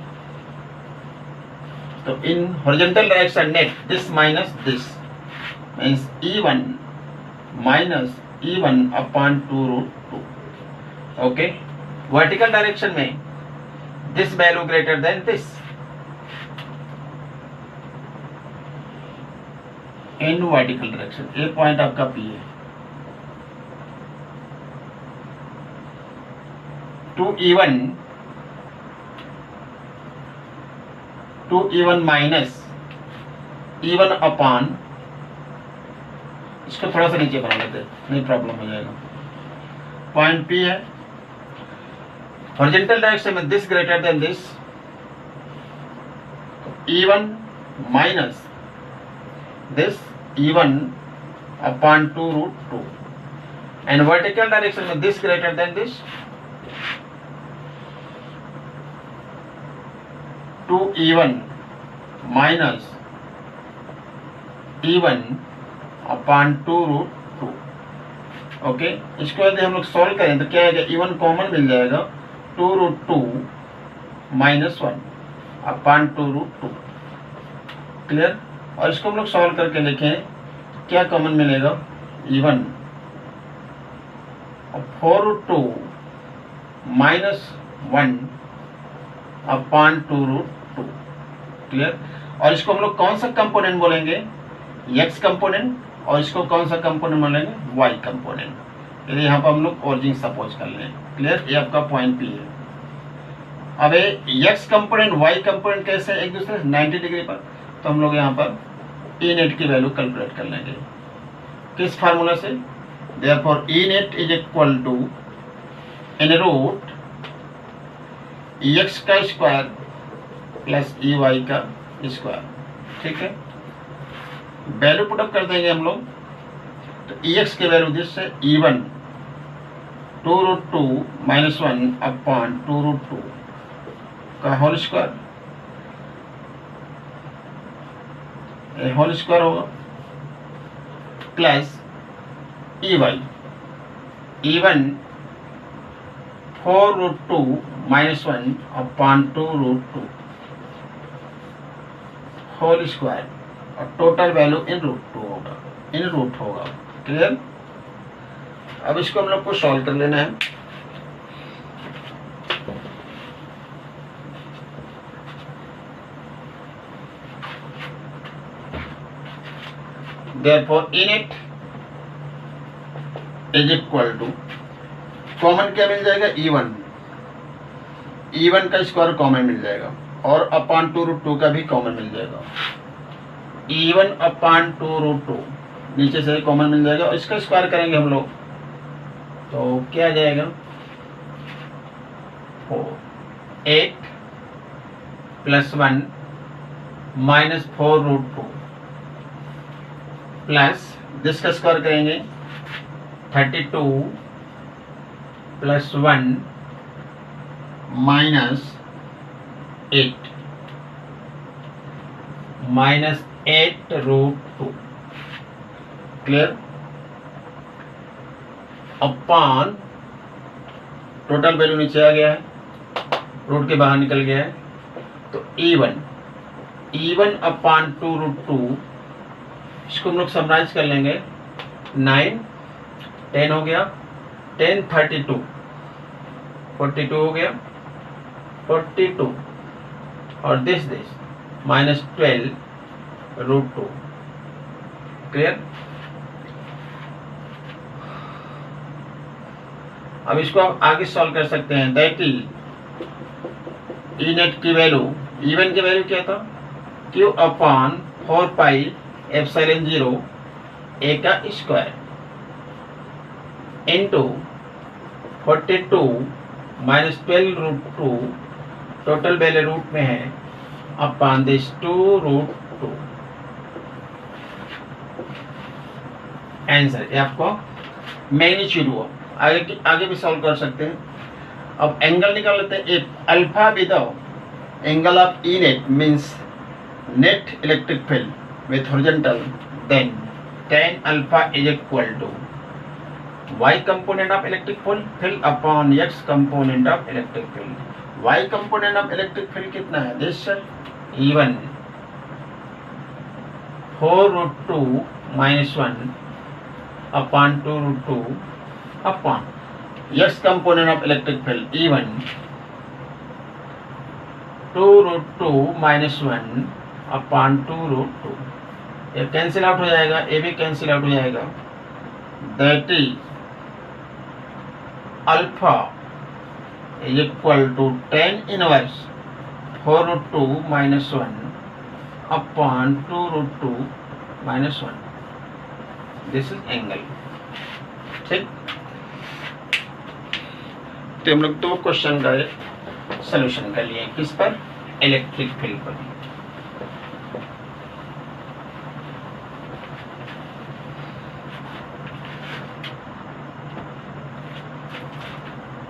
Speaker 1: तो in horizontal direction net this minus this means E1 minus E1/2√2। Okay. Vertical direction में this value greater than this in vertical direction. ये पॉइंट आपका P है। 2E1 माइनस E1 इसको थोड़ा सा नीचे बना लेते हैं, नहीं प्रॉब्लम हो जाएगा। पॉइंट P है। हॉरिजॉन्टल डायरेक्शन में this greater than this, E1 minus this E1/2√2, and vertical direction में this greater than this, 2E1 minus E1/2√2। Okay. इसको यदि हम लोग सॉल्व करें तो क्या आएगा, E1 कॉमन मिल जाएगा, 2√2 माइनस 1/2√2। क्लियर। और इसको हम लोग सॉल्व करके देखें क्या कॉमन मिलेगा, E1 4√2 माइनस 1/2√2। क्लियर। और इसको हम लोग कौन सा कंपोनेंट बोलेंगे, एक्स कंपोनेंट, और इसको कौन सा कंपोनेंट बोलेंगे, वाई कंपोनेंट। यदि यहाँ पर हम लोग ओरिजिन सपोज कर लें। क्लियर। ये आपका पॉइंट P है। अब एक्स कंपोनेंट वाई कंपोनेंट कैसे एक दूसरे 90 डिग्री पर, तो हम लोग यहाँ पर E नेट की वैल्यू कैलकुलेट कर लेंगे किस फार्मूला से, therefore E net is equal to in root EX का स्क्वायर प्लस EY का स्क्वायर। ठीक है। वैल्यू पुटअप कर देंगे हम लोग। तो EX की वैल्यू दिस है E1 2√2 माइनस 1/2√2 का होल स्क्वायर, होल स्क्वायर होगा plus E Y, E1 4√2 minus 1 upon 2√2 whole square और टोटल वैल्यू इन रूट 2 होगा, इन रूट होगा। क्लियर? अब इसको हम लोग को सॉल्व कर लेना है। Therefore इनइट इज इक्वल टू, कॉमन क्या मिल जाएगा? E1 का स्क्वायर कॉमन मिल जाएगा और अपॉन 2√2 का भी कॉमन मिल जाएगा। E1 अपॉन 2√2 नीचे से कॉमन मिल जाएगा और इसका स्क्वायर करेंगे हम लोग तो क्या आ जाएगा? 8 प्लस 1 माइनस 4√2 प्लस जिसका स्क्वायर करेंगे 32 plus 1 minus 8 minus 8√2। Clear? Upon total value नीचे आ गया है, रूट के बाहर निकल गया है तो E1 अपॉन 2√2, इसको हम लोग समराइज कर लेंगे। 9 10 हो गया, 10 32 42 हो गया, 42 और दिस माइनस 12√2। क्लियर? अब इसको आप आगे सॉल्व कर सकते हैं। दैट इज ई नेट की वैल्यू, E1 की वैल्यू क्या था? Q upon 4 pi epsilon 0 A का square into 42 minus 12√2, total value root में है, अपॉन दिस 2√2। आंसर ये आपको मैग्नीट्यूड हुआ। आगे भी सॉल्व कर सकते हैं। अब एंगल निकाल लेते हैं। If alpha be the angle of E net means net electric field with horizontal, then tan alpha is equal to y component of electric field upon x component of electric field. Y component of electric field कितना है? this E1 4√2 minus 1 upon 2√2 upon x component of electric field E1 2√2 minus 1 upon 2√2। ये कैंसिल आउट हो जाएगा, ये भी कैंसिल आउट हो जाएगा। That is alpha is equal to tan inverse 4√2 minus 1 upon 2√2 minus 1। This is angle. ठीक, तो हम लोग 2 क्वेश्चन का सॉल्यूशन कर लिए। किस पर? इलेक्ट्रिक फील्ड पर।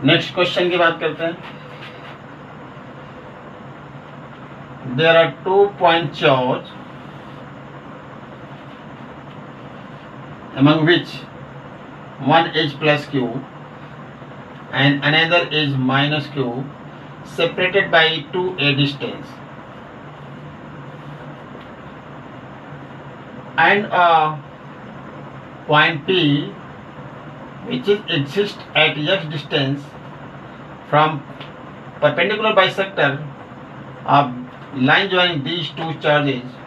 Speaker 1: नेक्स्ट क्वेश्चन की बात करते हैं। There are 2 point charge among which one is plus q and another is minus q, separated by 2a distance, and a point P which is exists at x distance from perpendicular bisector of line joining these two charges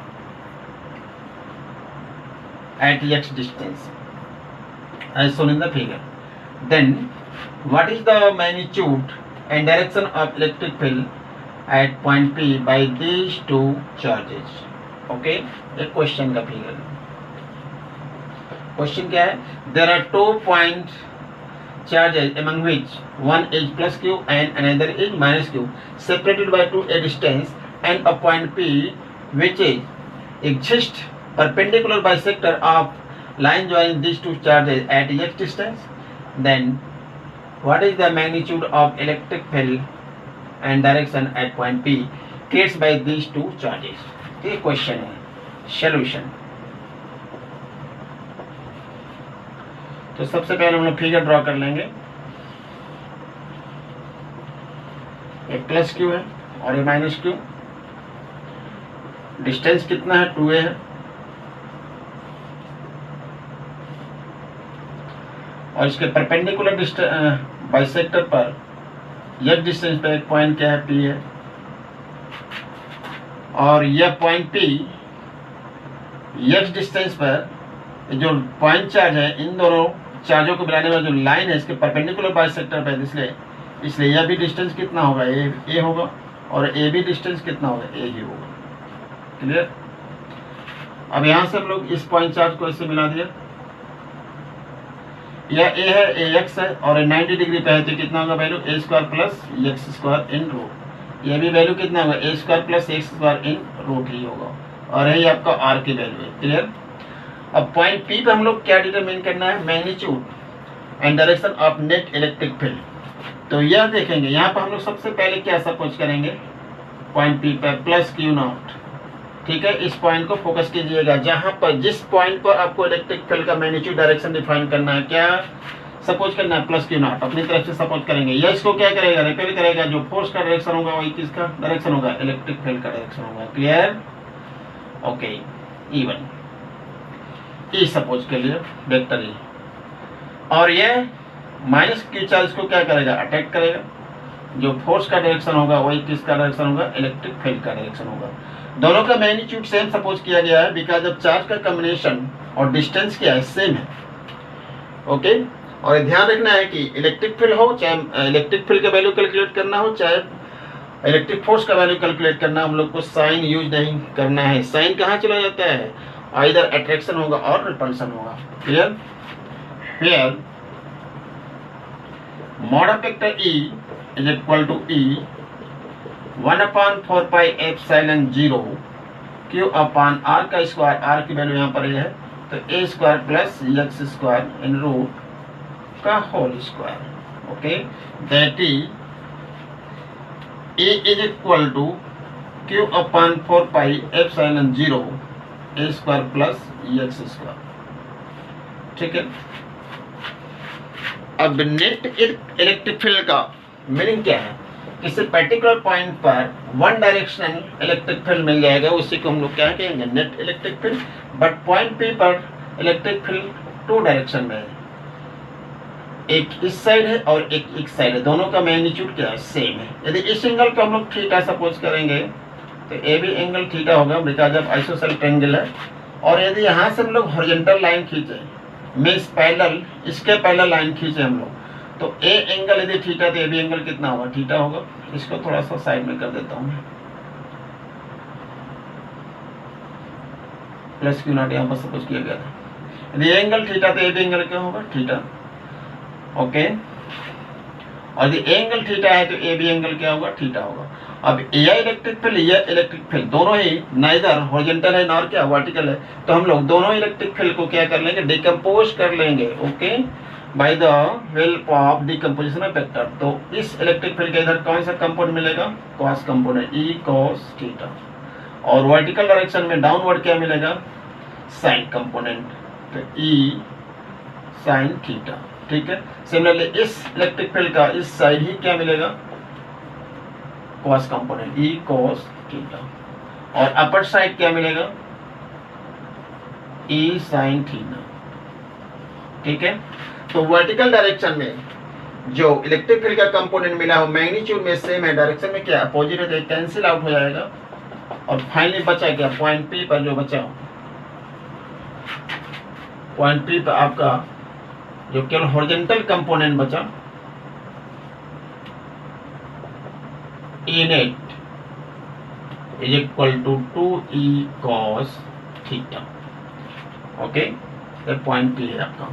Speaker 1: at x distance as shown in the figure. Then what is the magnitude and direction of electric field at point P by these two charges? Okay, एक क्वेश्चन का फिगर। क्वेश्चन क्या है? There are 2 point charges among which one is plus q and another is minus q, separated by 2a distance, and a point P which is exists perpendicular bisector of line joining these two charges at x distance. Then what is the magnitude of electric field and direction at point P created by these two charges? ये क्वेश्चन है। सॉल्यूशन। तो सबसे पहले हम लोग फिगर ड्रॉ कर लेंगे। एक प्लस क्यू है और ये माइनस क्यू। डिस्टेंस कितना है, 2a है। और इसके परपेंडिकुलर बाइसेक्टर पर यह डिस्टेंस पे एक पॉइंट क्या है, P है। और यह पॉइंट P यह डिस्टेंस पर जो पॉइंट चार्ज है, इन दोनों चार्जों को मिलाने वाला जो लाइन है इसके परपेंडिकुलर बाइसेक्टर पर, इसलिए यह भी डिस्टेंस कितना होगा, ए होगा। और ए भी डिस्टेंस कितना होगा, ए ही होगा। क्लियर। अब यहां से हम लोग इस पॉइंट चार्ज को ऐसे मिला दिया। यह ए है, ए एक्स है और 90 डिग्री पे है, तो कितना होगा value, A square plus x square in root. यह भी वैल्यू कितना होगा, ए square plus x square in root ही होगा। और यही आपका आर की वैल्यू है। क्लियर। अब पॉइंट पी पे हम लोग क्या डिटरमिन करना है, magnitude and direction of net electric field. तो यह देखेंगे यहाँ पर हम लोग सबसे पहले क्या सपोज करेंगे, पॉइंट पी पर प्लस क्यू नॉट। ठीक है, इस पॉइंट को फोकस कीजिएगा, जहां पर जिस पॉइंट पर आपको इलेक्ट्रिक फील्ड का मैग्नीट्यूड डायरेक्शन डिफाइन करना है, क्या सपोज करना है, प्लस क्यू नॉट अपनी तरफ से सपोज करेंगे। यह इसको क्या करेगा, रिपेल करेगा। जो फोर्स का डायरेक्शन होगा वही किसका डायरेक्शन होगा, इलेक्ट्रिक फील्ड का डायरेक्शन होगा। क्लियर। ओके, इवन ई सपोज के लिए वेक्टर ई। और यह माइनस क्यू चार्ज को क्या करेगा, अटैक करेगा। जो फोर्स का डायरेक्शन होगा वही किसका डायरेक्शन होगा, इलेक्ट्रिक फील्ड का डायरेक्शन होगा। दोनों का मैग्नीट्यूड सेम सपोज किया गया है, बिकॉज अब चार्ज का कॉम्बिनेशन और डिस्टेंस क्या है, सेम है। ओके। और ध्यान रखना है कि इलेक्ट्रिक फील्ड हो, चाहे इलेक्ट्रिक फील्ड का वैल्यू कैलकुलेट करना हो, चाहे इलेक्ट्रिक फोर्स का वैल्यू कैलकुलेट करना, हम लोग को साइन यूज नहीं करना है। साइन कहाँ चला जाता है, आइदर अट्रैक्शन होगा और रिपल्शन होगा। Clear. Here mod of vector E is equal to E 1/4 pi epsilon 0 Q upon R का स्क्वायर, R की वैल्यू यहाँ पर है, तो a square plus x square in root का whole square. Okay, that is E is equal to Q upon 4 pi epsilon 0 a square plus x square. ठीक है। अब नेट इलेक्ट्रिक फील्ड का मीनिंग क्या है, किसी पर्टिकुलर पॉइंट पर वन डायरेक्शनल इलेक्ट्रिक फील्ड मिल जाएगा, उसी को हम लोग क्या कहेंगे, net electric field. But point P पर इलेक्ट्रिक फील्ड टू डायरेक्शन में है, एक इस साइड है और एक इस साइड है, दोनों का मैग्नीट्यूड क्या है, सेम है। यदि इस एंगल को हम लोग थीटा सपोज करेंगे तो ए भी एंगल थीटा होगा, बिकॉज ऑफ आइसोसेलेस ट्रायंगल है। और यदि यहाँ से हम लोग हॉरिजॉन्टल लाइन खींचे, मीन्स पैरेलल, इसके पैरेलल लाइन खींचे हम लोग, तो ए एंगल यदि थीटा तो ए बी एंगल कितना होगा, थीटा होगा। इसको थोड़ा सा साइड में कर देता हूँ मैं, प्लस क्यू नॉट यहाँ पर सपोज किया गया था। यदि ए एंगल थीटा तो ए बी एंगल क्या होगा, थीटा। ओके। और यदि ए एंगल थीटा है तो ए बी एंगल क्या होगा, थीटा होगा। अब यह इलेक्ट्रिक फील्ड, यह इलेक्ट्रिक फील्ड दोनों ही नाइदर हॉरिजॉन्टल है नॉर क्या वर्टिकल है, तो हम लोग दोनों इलेक्ट्रिक फील्ड को क्या कर लेंगे, डिकम्पोज कर लेंगे। Okay, by the help of decomposition of vector. तो इस इलेक्ट्रिक फील्ड के इधर कौन सा कंपोनेंट मिलेगा, cos component, E cos theta. और वर्टिकल डायरेक्शन में डाउनवर्ड क्या मिलेगा, साइन कंपोनेंट, तो ई साइन थीटा। ठीक है। सिमिलरली इस इलेक्ट्रिक फील्ड का इस साइड ही क्या मिलेगा, cos component, E cos theta. और अपर साइड क्या मिलेगा, ई साइन थीटा। ठीक है। तो वर्टिकल डायरेक्शन में जो इलेक्ट्रिक फील्ड का कंपोनेंट मिला हो, मैग्नीट्यूड में सेम है, डायरेक्शन में क्या अपोजिट है, तो कैंसिल आउट हो जाएगा। और फाइनली बचा क्या, पॉइंट पी पर जो बचा, पॉइंट पी पर आपका जो केवल हॉरिजॉन्टल कंपोनेंट बचा, E net is equal to 2E cos theta. Okay, ये पॉइंट पी है आपका।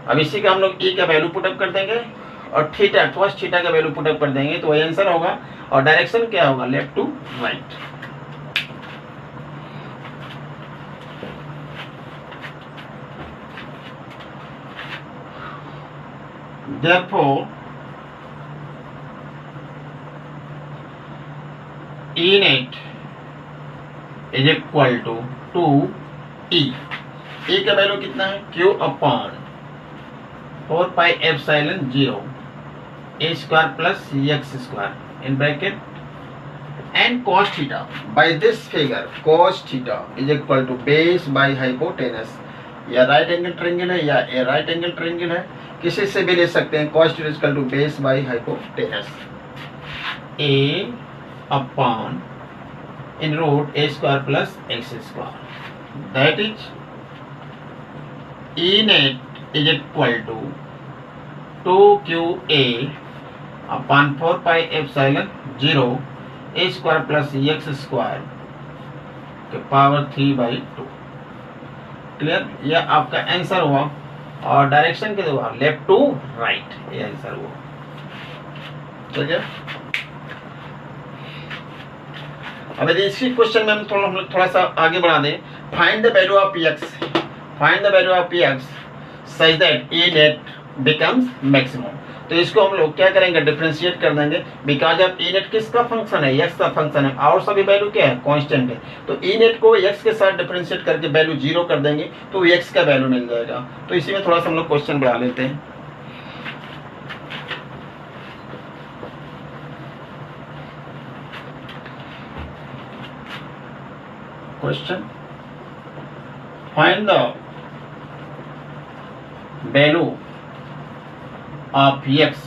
Speaker 1: अब इसी का हम लोग E का वैल्यू पुटअप कर देंगे और थीटा cos थीटा का वैल्यू पुटअप कर देंगे, तो वही आंसर होगा। और डायरेक्शन क्या होगा, left to right. Therefore E net is equal to 2e। e का वैल्यू कितना है, q upon 4 pi epsilon 0 a square plus x square in bracket and cos theta. By this figure cos theta is equal to base by hypotenuse। या राइट एंगल ट्रायंगल है या ए राइट एंगल ट्रायंगल है, किसी से भी ले सकते हैं। cos theta is equal to base by hypotenuse a upon in root a square plus x square, that is E net is equal to 2qa upon 4 pi epsilon 0 a square plus x square के पावर 3/2। क्लियर, यह आपका आंसर हुआ और डायरेक्शन के द्वारा लेफ्ट टू राइट, ये आंसर हुआ। ठीक है, अब यदि इसी क्वेश्चन में हम थोड़ा सा आगे बढ़ा दें, find the value of x such that e net becomes maximum. तो इसको हम लोग क्या करेंगे, डिफरेंशिएट कर देंगे, बिकॉज ऑफ ई नेट किसका फंक्शन है, एक्स का फंक्शन है, और सभी वैल्यू क्या है, कांस्टेंट है। तो ई नेट को एक्स के साथ डिफरेंशिएट करके वैल्यू 0 कर देंगे तो एक्स का वैल्यू मिल जाएगा। तो इसी में थोड़ा सा हम लोग क्वेश्चन बढ़ा लेते हैं। Question, find the value of x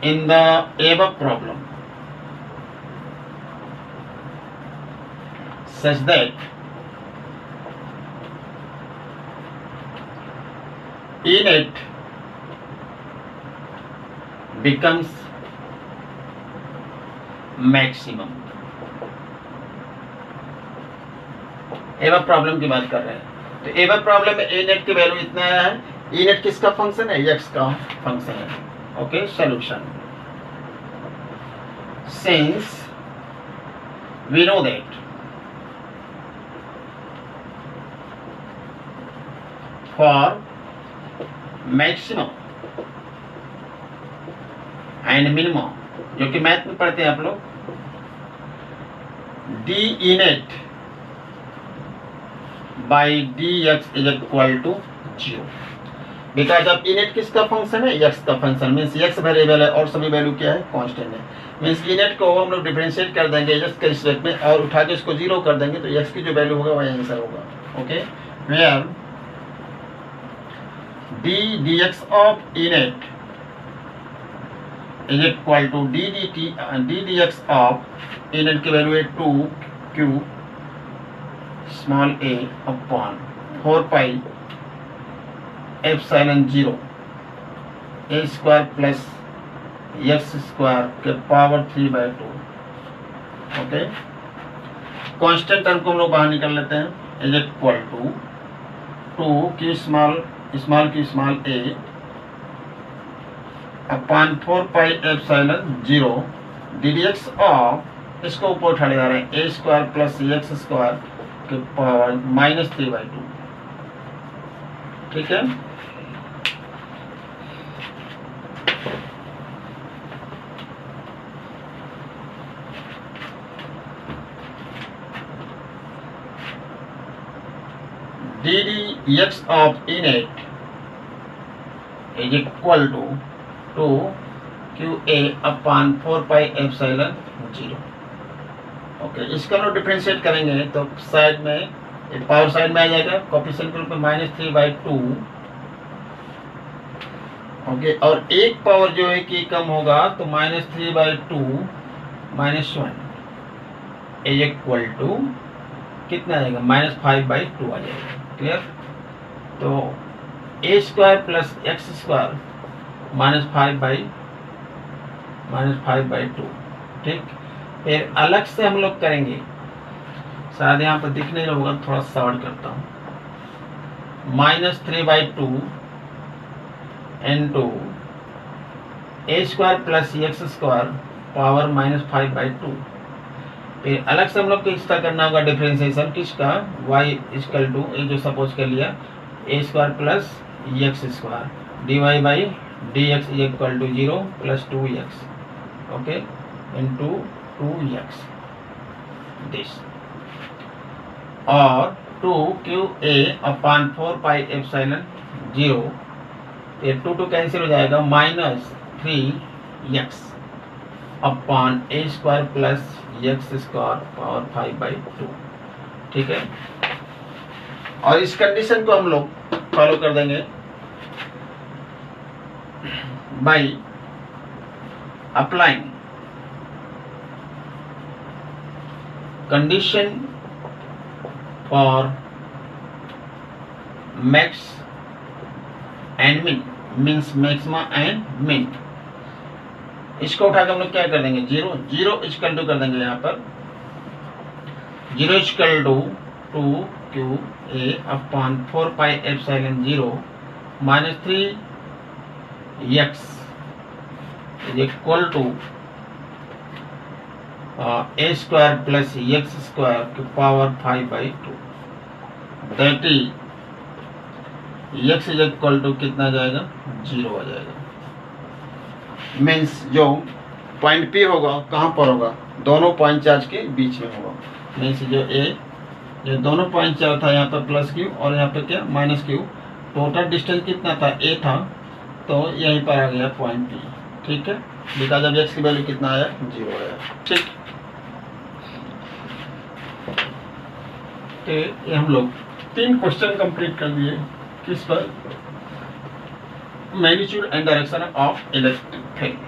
Speaker 1: in the above problem such that E net becomes maximum। Ever problem की बात कर रहे हैं, तो एवर प्रॉब्लम में ए नेट की वैल्यू इतना है, ई नेट किसका फंक्शन है, एक्स का फंक्शन है। Okay, solution, since we know that for maximum and minimum, जो कि मैथ में पढ़ते हैं आप लोग, d E net by d x is equal to 0। Because अब ई नेट किसका फंक्शन है, एक्स का फंक्शन, मीन्स एक्स वेरिएबल है और सभी वैल्यू क्या है, कांस्टेंट है। मीन्स ई नेट को हम लोग डिफरेंशिएट कर देंगे एक्स के रिस्पेक्ट में और उठा के इसको 0 कर देंगे तो एक्स की जो वैल्यू होगा वही आंसर होगा। Okay, where d x of E net is equal to d x of E net की वैल्यू है 2q small a upon 4 pi epsilon 0 a square plus x square के पावर 3/2। ओके, कांस्टेंट टर्म को हम लोग बाहर निकाल लेते हैं, is equal to 2q small a upon 4 pi epsilon 0 ddx of, इसको ऊपर उठा ले जा रहे हैं, a square plus x square के पावर -3/2। ठीक है, ddx of E net is equal to 2qa upon 4 pi epsilon 0। Okay, इसका हम लोग डिफरेंशिएट करेंगे तो साइड में पावर साइड में आ जाएगा, कोफिशिएंट के रूप में -3/2। ओके, और एक पावर जो है कि कम होगा तो -3/2 -1 इज इक्वल टू कितना आएगा, -5/2 आ जाएगा। क्लियर, तो a square plus x square -5/2। ठीक, फिर अलग से हम लोग करेंगे, शायद यहाँ पर दिख नहीं रहा होगा, थोड़ा शॉर्ट करता हूँ, -3/2 into a square plus x square power -5/2। फिर अलग से हम लोग को इसका करना होगा डिफरेंशिएशन, किसका, y इक्वल टू, ये जो सपोज कर लिया, a square plus x square dy/dx is equal to 0 plus 2x। Okay, into 2x this. और 2qa अपॉन 4πε0, ये 2 कैंसिल हो जाएगा, -3x upon a² plus x² power 5/2। ठीक है, और इस कंडीशन को हम लोग फॉलो कर देंगे by applying condition for max and मिन, मीन्स मैक्सिमा एंड मिन। इसको उठाकर हम लोग क्या कर देंगे, 0 इक्वल टू कर देंगे, यहाँ पर 0 equal to 2qa upon 4πε0 -3x is equal to a² plus x² की power 5/2। That is x is equal to कितना जाएगा, 0 आ जाएगा। मीन्स जो पॉइंट P होगा कहाँ पर होगा, दोनों पॉइंट चार्ज के बीच में होगा। मीन्स जो A, ये दोनों पॉइंट चार्ज था यहाँ पर +q और यहाँ पर क्या -q, टोटल डिस्टेंस कितना था, A था, तो यहीं पर आ गया पॉइंट P। ठीक है, बिकॉज अब x की वैल्यू कितना आया, 0 आया। ठीक, तो ये हम लोग 3 क्वेश्चन कंप्लीट कर दिए। किस पर, magnitude and direction of electric field.